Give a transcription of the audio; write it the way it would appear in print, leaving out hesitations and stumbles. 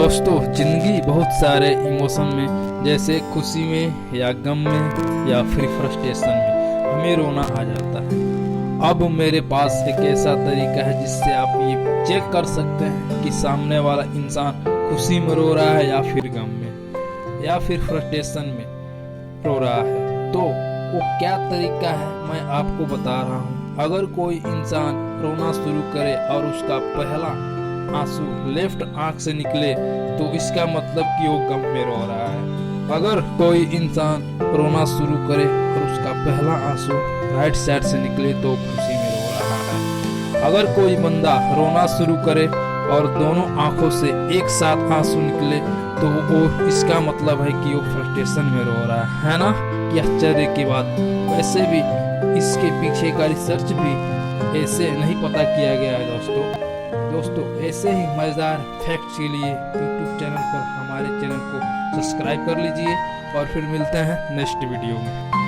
दोस्तों, जिंदगी बहुत सारे इमोशन में, जैसे खुशी में या गम में या फिर फ्रस्ट्रेशन में हमें रोना आ जाता है। अब मेरे पास एक ऐसा तरीका है जिससे आप ये चेक कर सकते हैं कि सामने वाला इंसान खुशी में रो रहा है या फिर गम में या फिर फ्रस्ट्रेशन में रो रहा है। तो वो क्या तरीका है मैं आपको बता रहा हूँ। अगर कोई इंसान रोना शुरू करे और उसका पहला आंसू लेफ्ट आंख से निकले तो इसका मतलब कि वो गम में रो रहा है। अगर कोई इंसान रोना शुरू करे और उसका पहला आंसू राइट साइड से निकले तो खुशी में रो रहा है। अगर कोई बंदा रोना शुरू करे और दोनों आंखों से एक साथ आंसू निकले तो वो इसका मतलब है कि वो फ्रस्ट्रेशन में रो रहा है ना। कि आश्चर्य की बात। वैसे भी इसके पीछे का रिसर्च भी ऐसे नहीं पता किया गया है दोस्तों। ऐसे ही मजेदार फैक्ट्स के लिए यूट्यूब चैनल पर हमारे चैनल को सब्सक्राइब कर लीजिए और फिर मिलते हैं नेक्स्ट वीडियो में।